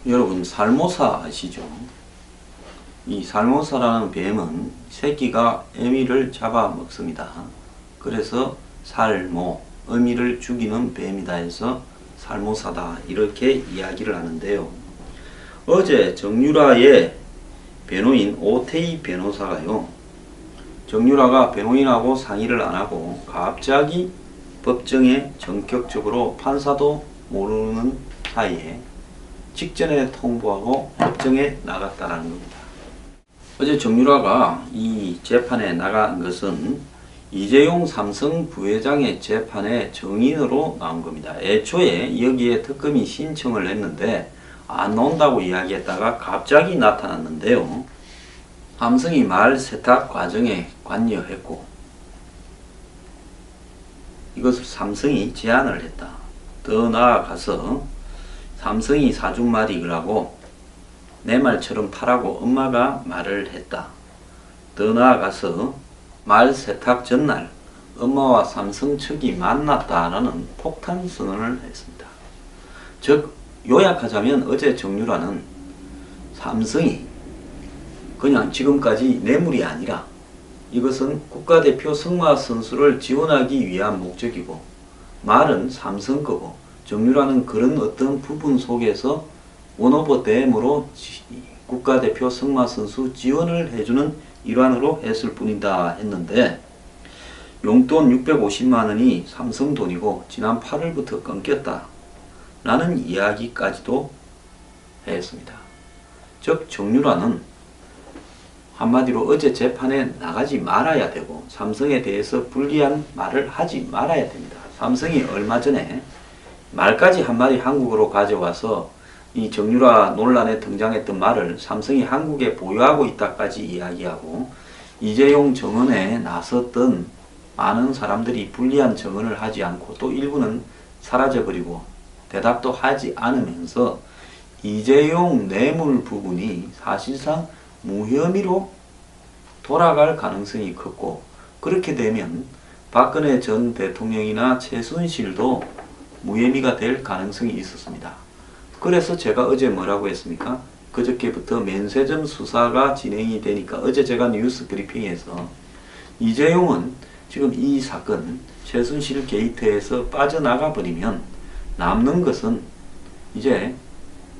여러분 살모사 아시죠? 이 살모사라는 뱀은 새끼가 어미를 잡아먹습니다. 그래서 살모, 어미를 죽이는 뱀이다 해서 살모사다 이렇게 이야기를 하는데요. 어제 정유라의 변호인 오태희 변호사가요, 정유라가 변호인하고 상의를 안하고 갑자기 법정에 전격적으로 판사도 모르는 사이에 직전에 통보하고 법정에 나갔다는 겁니다. 어제 정유라가 이 재판에 나간 것은 이재용 삼성 부회장의 재판에 정인으로 나온 겁니다. 애초에 여기에 특검이 신청을 했는데 안 나온다고 이야기했다가 갑자기 나타났는데요. 삼성이 말 세탁 과정에 관여했고 이것을 삼성이 제안을 했다. 더 나아가서 삼성이 사준 말이 이거라고 내 말처럼 타라고 엄마가 말을 했다. 더 나아가서 말 세탁 전날 엄마와 삼성 측이 만났다라는 폭탄 선언을 했습니다. 즉 요약하자면 어제 정유라는 삼성이 그냥 지금까지 뇌물이 아니라 이것은 국가대표 승마 선수를 지원하기 위한 목적이고 말은 삼성 거고 정유라는 그런 어떤 부분 속에서 원오버 댐으로 국가대표 승마 선수 지원을 해주는 일환으로 했을 뿐이다 했는데 용돈 650만원이 삼성 돈이고 지난 8월부터 끊겼다 라는 이야기까지도 했습니다. 즉 정유라는 한마디로 어제 재판에 나가지 말아야 되고 삼성에 대해서 불리한 말을 하지 말아야 됩니다. 삼성이 얼마 전에 말까지 한마디 한국어로 가져와서 이 정유라 논란에 등장했던 말을 삼성이 한국에 보유하고 있다까지 이야기하고 이재용 정언에 나섰던 많은 사람들이 불리한 정언을 하지 않고 또 일부는 사라져버리고 대답도 하지 않으면서 이재용 뇌물 부분이 사실상 무혐의로 돌아갈 가능성이 컸고 그렇게 되면 박근혜 전 대통령이나 최순실도 무혐의가 될 가능성이 있었습니다. 그래서 제가 어제 뭐라고 했습니까? 그저께부터 면세점 수사가 진행이 되니까 어제 제가 뉴스 브리핑에서 이재용은 지금 이 사건 최순실 게이트에서 빠져나가 버리면 남는 것은 이제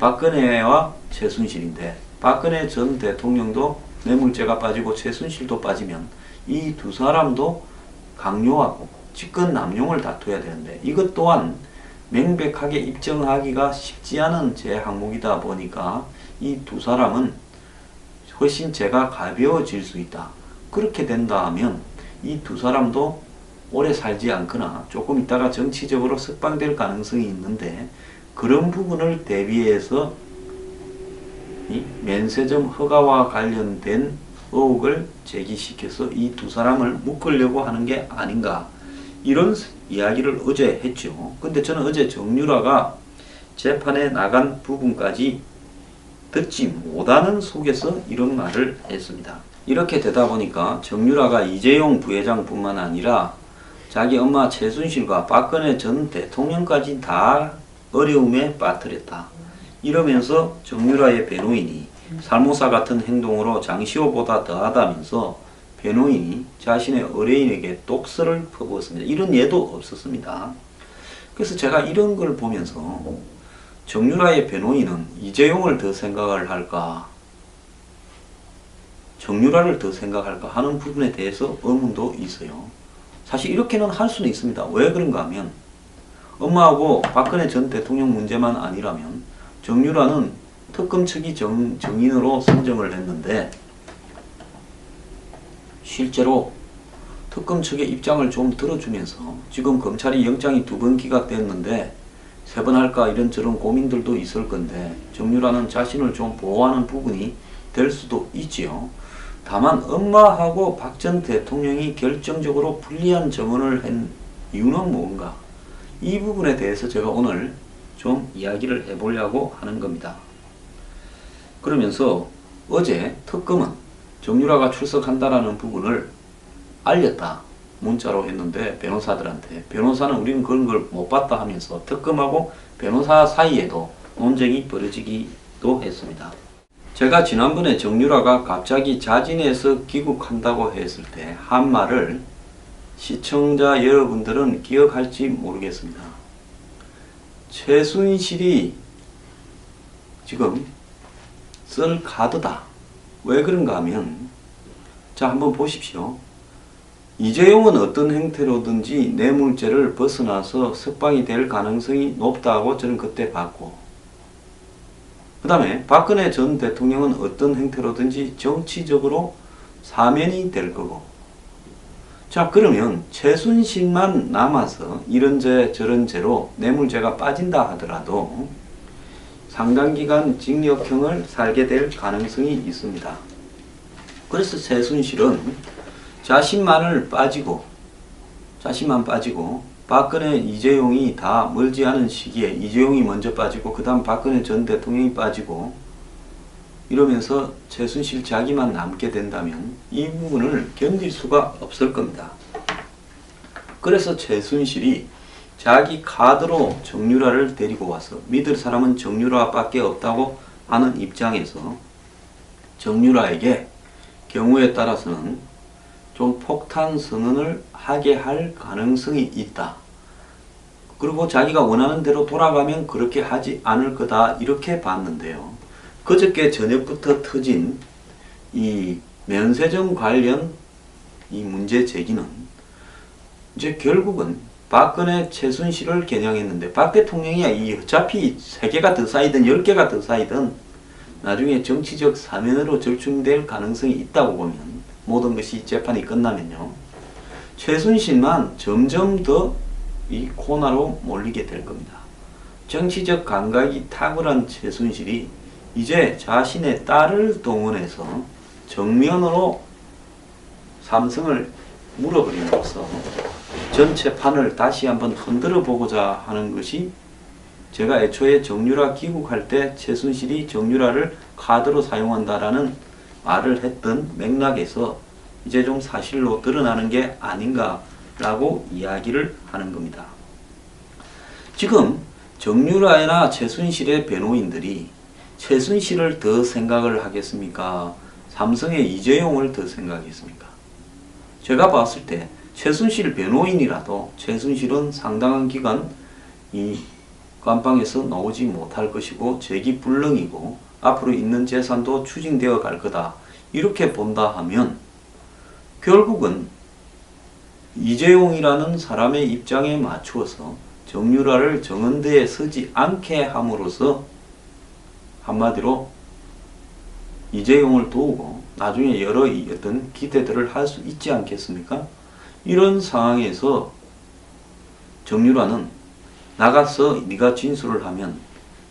박근혜와 최순실인데 박근혜 전 대통령도 뇌물죄가 빠지고 최순실도 빠지면 이 두 사람도 강요하고 직권 남용을 다투어야 되는데 이것 또한 명백하게 입증하기가 쉽지 않은 죄 항목이다 보니까 이 두 사람은 훨씬 죄가 가벼워질 수 있다. 그렇게 된다 하면 이 두 사람도 오래 살지 않거나 조금 있다가 정치적으로 석방될 가능성이 있는데 그런 부분을 대비해서 이 면세점 허가와 관련된 의혹을 제기시켜서 이 두 사람을 묶으려고 하는 게 아닌가 이런 이야기를 어제 했죠. 근데 저는 어제 정유라가 재판에 나간 부분까지 듣지 못하는 속에서 이런 말을 했습니다. 이렇게 되다 보니까 정유라가 이재용 부회장 뿐만 아니라 자기 엄마 최순실과 박근혜 전 대통령까지 다 어려움에 빠뜨렸다. 이러면서 정유라의 변호인이 살모사 같은 행동으로 장시호보다 더하다면서 변호인이 자신의 의뢰인에게 독설을 퍼부었습니다. 이런 예도 없었습니다. 그래서 제가 이런 걸 보면서 정유라의 변호인은 이재용을 더 생각을 할까 정유라를 더 생각할까 하는 부분에 대해서 의문도 있어요. 사실 이렇게는 할 수는 있습니다. 왜 그런가 하면 엄마하고 박근혜 전 대통령 문제만 아니라면 정유라는 특검 측이 정인으로 선정을 했는데 실제로 특검 측의 입장을 좀 들어주면서 지금 검찰이 영장이 2번 기각됐는데 3번 할까 이런저런 고민들도 있을 건데 정유라는 자신을 좀 보호하는 부분이 될 수도 있지요. 다만 엄마하고 박 전 대통령이 결정적으로 불리한 정언을 한 이유는 뭔가 이 부분에 대해서 제가 오늘 좀 이야기를 해보려고 하는 겁니다. 그러면서 어제 특검은 정유라가 출석한다라는 부분을 알렸다. 문자로 했는데 변호사들한테 변호사는 우리는 그런 걸 못 봤다 하면서 특검하고 변호사 사이에도 논쟁이 벌어지기 이야기도 했습니다. 제가 지난번에 정유라가 갑자기 자진해서 귀국한다고 했을 때 한 말을 시청자 여러분들은 기억할지 모르겠습니다. 최순실이 지금 쓸 카드다. 왜 그런가 하면, 자, 한번 보십시오. 이재용은 어떤 형태로든지 뇌물죄를 벗어나서 석방이 될 가능성이 높다고 저는 그때 봤고, 그 다음에 박근혜 전 대통령은 어떤 형태로든지 정치적으로 사면이 될 거고, 자, 그러면 최순실만 남아서 이런 죄 저런 죄로 뇌물죄가 빠진다 하더라도 상당기간 징역형을 살게 될 가능성이 있습니다. 그래서 최순실은 자신만 빠지고 박근혜, 이재용이 다 멀지 않은 시기에 이재용이 먼저 빠지고 그 다음 박근혜 전 대통령이 빠지고 이러면서 최순실 자기만 남게 된다면 이 부분을 견딜 수가 없을 겁니다. 그래서 최순실이 자기 카드로 정유라를 데리고 와서 믿을 사람은 정유라밖에 없다고 하는 입장에서 정유라에게 경우에 따라서는 좀 폭탄 선언을 하게 할 가능성이 있다. 그리고 자기가 원하는 대로 돌아가면 그렇게 하지 않을 거다. 이렇게 봤는데요. 그저께 저녁부터 터진 이 면세점 관련 이 문제 제기는 이제 결국은 박근혜 최순실을 겨냥했는데 박 대통령이 이 어차피 3개가 더 쌓이든 10개가 더 쌓이든 나중에 정치적 사면으로 절충될 가능성이 있다고 보면 모든 것이 재판이 끝나면요. 최순실만 점점 더 이 코너로 몰리게 될 겁니다. 정치적 감각이 탁월한 최순실이 이제 자신의 딸을 동원해서 정면으로 삼성을 물어버림으로써 전체 판을 다시 한번 흔들어 보고자 하는 것이 제가 애초에 정유라 귀국할 때 최순실이 정유라를 카드로 사용한다라는 말을 했던 맥락에서 이제 좀 사실로 드러나는 게 아닌가라고 이야기를 하는 겁니다. 지금 정유라나 최순실의 변호인들이 최순실을 더 생각을 하겠습니까? 삼성의 이재용을 더 생각하겠습니까? 제가 봤을 때 최순실 변호인이라도 최순실은 상당한 기간 이 감방에서 나오지 못할 것이고 재기불능이고 앞으로 있는 재산도 추징되어 갈 거다. 이렇게 본다 하면 결국은 이재용이라는 사람의 입장에 맞추어서 정유라를 정은대에 서지 않게 함으로써 한마디로 이재용을 도우고 나중에 여러 어떤 기대들을 할 수 있지 않겠습니까? 이런 상황에서 정유라는 나가서 네가 진술을 하면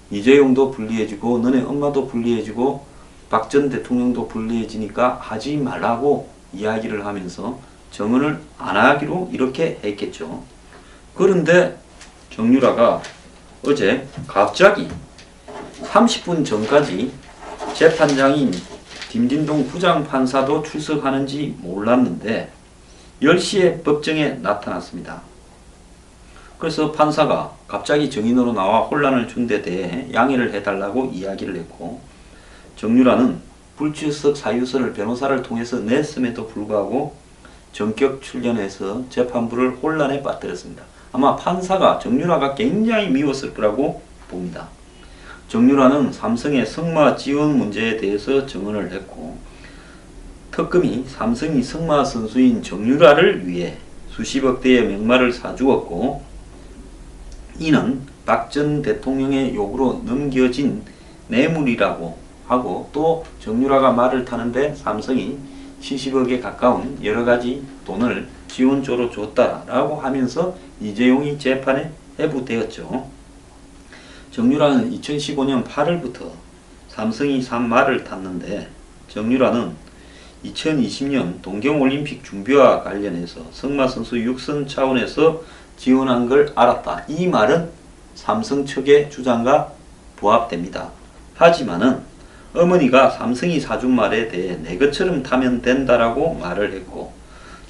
이재용도 불리해지고 너네 엄마도 불리해지고 박 전 대통령도 불리해지니까 하지 말라고 이야기를 하면서 정언을 안 하기로 이렇게 했겠죠. 그런데 정유라가 어제 갑자기 30분 전까지 재판장인 김진동 부장판사도 출석하는지 몰랐는데 10시에 법정에 나타났습니다. 그래서 판사가 갑자기 정인으로 나와 혼란을 준 데 대해 양해를 해달라고 이야기를 했고 정유라는 불출석 사유서를 변호사를 통해서 냈음에도 불구하고 전격 출연해서 재판부를 혼란에 빠뜨렸습니다. 아마 판사가 정유라가 굉장히 미웠을 거라고 봅니다. 정유라는 삼성의 성마 지원 문제에 대해서 증언을 했고 특검이 삼성이 성마 선수인 정유라를 위해 수십억 대의 명마를 사주었고 이는 박 전 대통령의 요구로 넘겨진 뇌물이라고 하고 또 정유라가 말을 타는데 삼성이 70억에 가까운 여러가지 돈을 지원조로 줬다라고 하면서 이재용이 재판에 회부되었죠. 정유라는 2015년 8월부터 삼성이 산 말을 탔는데 정유라는 2020년 동경올림픽 준비와 관련해서 성마 선수 육선 차원에서 지원한 걸 알았다. 이 말은 삼성 측의 주장과 부합됩니다. 하지만은 어머니가 삼성이 사준 말에 대해 내 것처럼 타면 된다라고 말을 했고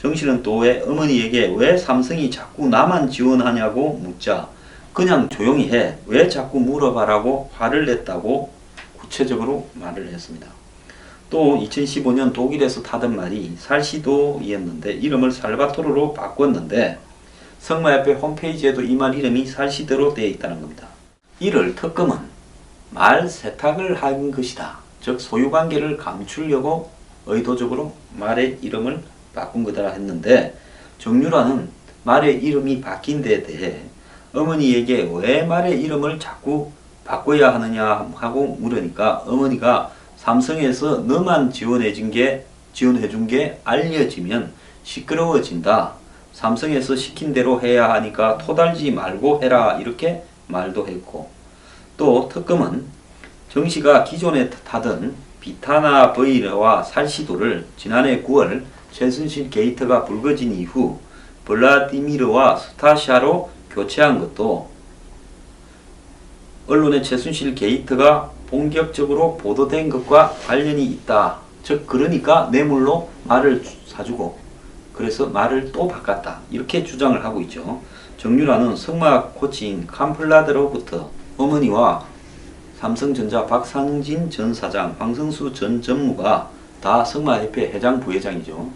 정실은 또 왜 어머니에게 왜 삼성이 자꾸 나만 지원하냐고 묻자 그냥 조용히 해. 왜 자꾸 물어봐라고 화를 냈다고 구체적으로 말을 했습니다. 또 2015년 독일에서 타던 말이 살시도이었는데 이름을 살바토르로 바꿨는데 성마협회 홈페이지에도 이 말 이름이 살시도로 되어 있다는 겁니다. 이를 특검은 말 세탁을 한 것이다. 즉 소유관계를 감추려고 의도적으로 말의 이름을 바꾼 거다 했는데, 정유라는 말의 이름이 바뀐 데에 대해 어머니에게 왜 말의 이름을 자꾸 바꿔야 하느냐 하고 물으니까 어머니가 삼성에서 너만 지원해준 게 알려지면 시끄러워진다. 삼성에서 시킨 대로 해야 하니까 토달지 말고 해라. 이렇게 말도 했고, 또 특검은 정씨가 기존에 타던 비타나 버이와 살시도를 지난해 9월 최순실 게이트가 불거진 이후 블라디미르와 스타샤로 교체한 것도 언론의 최순실 게이트가 본격적으로 보도된 것과 관련이 있다. 즉 그러니까 뇌물로 말을 사주고 그래서 말을 또 바꿨다. 이렇게 주장을 하고 있죠. 정유라는 성마 코치인 캄플라드로부터 어머니와 삼성전자 박상진 전 사장, 황성수 전 전무가 다 성마협회 회장 부회장이죠.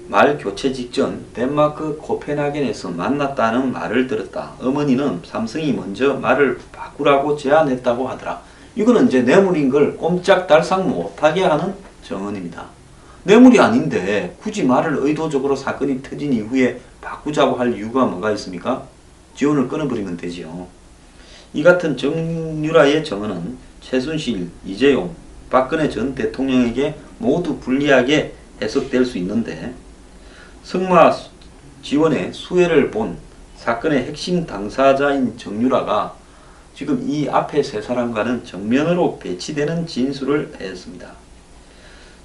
말 교체 직전 덴마크 코펜하겐에서 만났다는 말을 들었다. 어머니는 삼성이 먼저 말을 바꾸라고 제안했다고 하더라. 이거는 이제 뇌물인 걸 꼼짝달싹 못하게 하는 정언입니다. 뇌물이 아닌데 굳이 말을 의도적으로 사건이 터진 이후에 바꾸자고 할 이유가 뭐가 있습니까? 지원을 끊어버리면 되지요. 이 같은 정유라의 정언은 최순실, 이재용, 박근혜 전 대통령에게 모두 불리하게 해석될 수 있는데, 성마 지원의 수혜를 본 사건의 핵심 당사자인 정유라가 지금 이 앞에 세 사람과는 정면으로 배치되는 진술을 했습니다.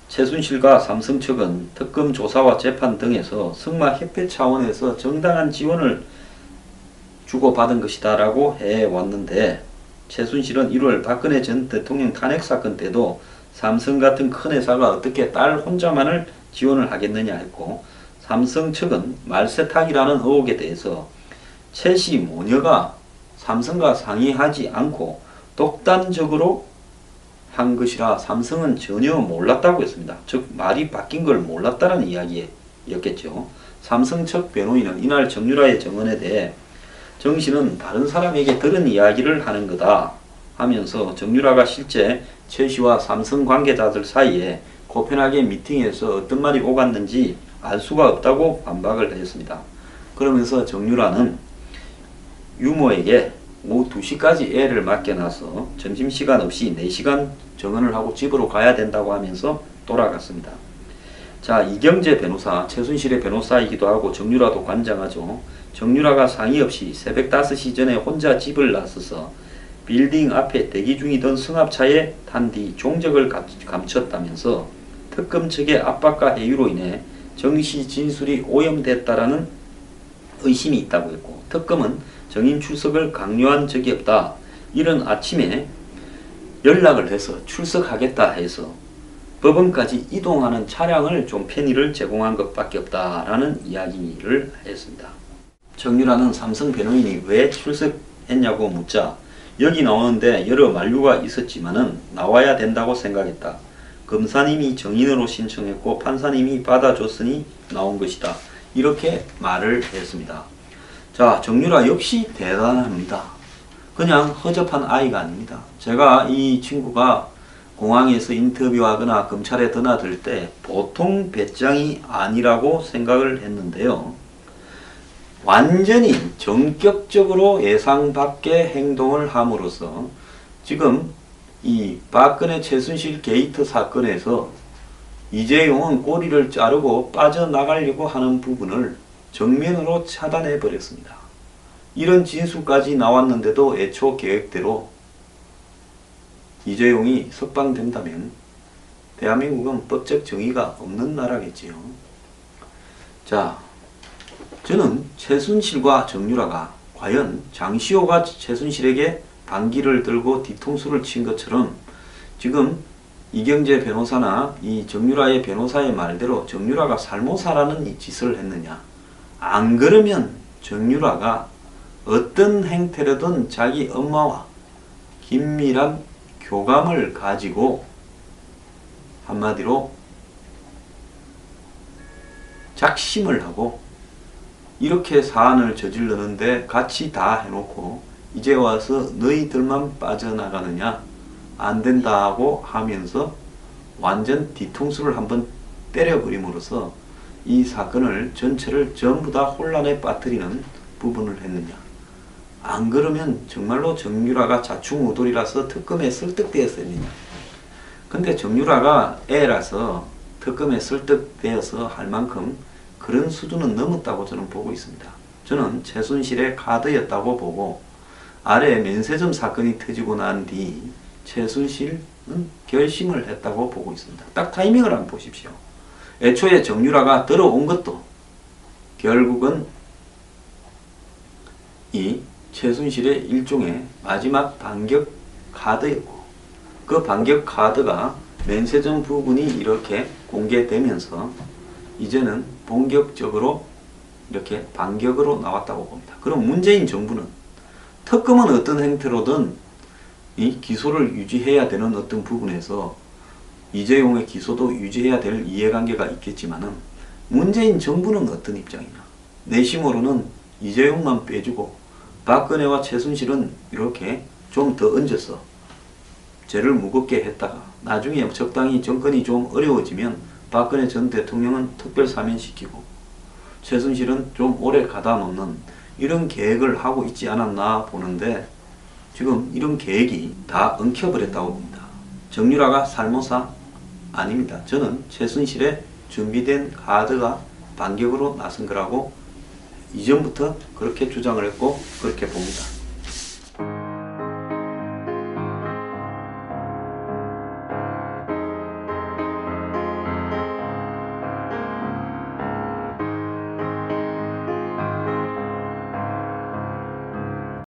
최순실과 삼성 측은 특검 조사와 재판 등에서 성마협회 차원에서 정당한 지원을 주고받은 것이다 라고 해왔는데, 최순실은 1월 박근혜 전 대통령 탄핵 사건 때도 삼성 같은 큰 회사가 어떻게 딸 혼자만을 지원을 하겠느냐 했고, 삼성 측은 말세탁이라는 의혹에 대해서 최씨 모녀가 삼성과 상의하지 않고 독단적으로 한 것이라 삼성은 전혀 몰랐다고 했습니다. 즉 말이 바뀐 걸 몰랐다는 이야기였겠죠. 삼성 측 변호인은 이날 정유라의 정언에 대해 정씨는 다른 사람에게 들은 이야기를 하는 거다 하면서 정유라가 실제 최씨와 삼성 관계자들 사이에 코펜하겐 미팅에서 어떤 말이 오갔는지 알 수가 없다고 반박을 했습니다. 그러면서 정유라는 유모에게 오후 2시까지 애를 맡겨놔서 점심시간 없이 4시간 정언을 하고 집으로 가야 된다고 하면서 돌아갔습니다. 자, 이경재 변호사, 최순실의 변호사이기도 하고 정유라도 관장하죠. 정유라가 상의 없이 새벽 5시 전에 혼자 집을 나서서 빌딩 앞에 대기 중이던 승합차에 탄 뒤 종적을 감췄다면서 특검 측의 압박과 해유로 인해 정씨 진술이 오염됐다라는 의심이 있다고 했고, 특검은 정인 출석을 강요한 적이 없다. 이른 아침에 연락을 해서 출석하겠다 해서 법원까지 이동하는 차량을 좀 편의를 제공한 것밖에 없다라는 이야기를 했습니다. 정유라는 삼성 변호인이 왜 출석했냐고 묻자 여기 나오는데 여러 만류가 있었지만은 나와야 된다고 생각했다. 검사님이 정인으로 신청했고 판사님이 받아줬으니 나온 것이다. 이렇게 말을 했습니다. 자, 정유라 역시 대단합니다. 그냥 허접한 아이가 아닙니다. 제가 이 친구가 공항에서 인터뷰하거나 검찰에 드나들 때 보통 배짱이 아니라고 생각을 했는데요. 완전히 전격적으로 예상 밖의 행동을 함으로써 지금 이 박근혜 최순실 게이트 사건에서 이재용은 꼬리를 자르고 빠져나가려고 하는 부분을 정면으로 차단해 버렸습니다. 이런 진술까지 나왔는데도 애초 계획대로 이재용이 석방된다면 대한민국은 법적 정의가 없는 나라겠지요. 자, 저는 최순실과 정유라가 과연 장시호가 최순실에게 반기를 들고 뒤통수를 친 것처럼 지금 이경재 변호사나 이 정유라의 변호사의 말대로 정유라가 살모사라는 이 짓을 했느냐. 안 그러면 정유라가 어떤 행태로든 자기 엄마와 긴밀한 교감을 가지고 한마디로 작심을 하고 이렇게 사안을 저지르는데 같이 다 해놓고 이제 와서 너희들만 빠져나가느냐 안 된다고 하면서 완전 뒤통수를 한번 때려버림으로써 이 사건을 전체를 전부 다 혼란에 빠뜨리는 부분을 했느냐. 안 그러면 정말로 정유라가 자충우돌이라서 특검에 설득되었었느냐. 근데 정유라가 애라서 특검에 설득되어서 할 만큼 그런 수준은 넘었다고 저는 보고 있습니다. 저는 최순실의 카드였다고 보고 아래 면세점 사건이 터지고 난 뒤 최순실은 결심을 했다고 보고 있습니다. 딱 타이밍을 한번 보십시오. 애초에 정유라가 들어온 것도 결국은 이 최순실의 일종의 마지막 반격 카드였고 그 반격 카드가 면세점 부분이 이렇게 공개되면서 이제는 본격적으로 이렇게 반격으로 나왔다고 봅니다. 그럼 문재인 정부는 특검은 어떤 형태로든 이 기소를 유지해야 되는 어떤 부분에서 이재용의 기소도 유지해야 될 이해관계가 있겠지만은 문재인 정부는 어떤 입장이냐. 내심으로는 이재용만 빼주고 박근혜와 최순실은 이렇게 좀 더 얹어서 죄를 무겁게 했다가 나중에 적당히 정권이 좀 어려워지면 박근혜 전 대통령은 특별 사면시키고 최순실은 좀 오래 가다 놓는 이런 계획을 하고 있지 않았나 보는데 지금 이런 계획이 다 엉켜버렸다고 봅니다. 정유라가 살모사 아닙니다. 저는 최순실의 준비된 카드가 반격으로 나선 거라고 이전부터 그렇게 주장을 했고 그렇게 봅니다.